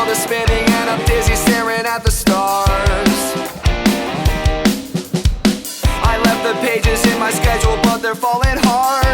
world is spinning and I'm dizzy staring at the stars. I left the pages in my schedule, but they're falling hard.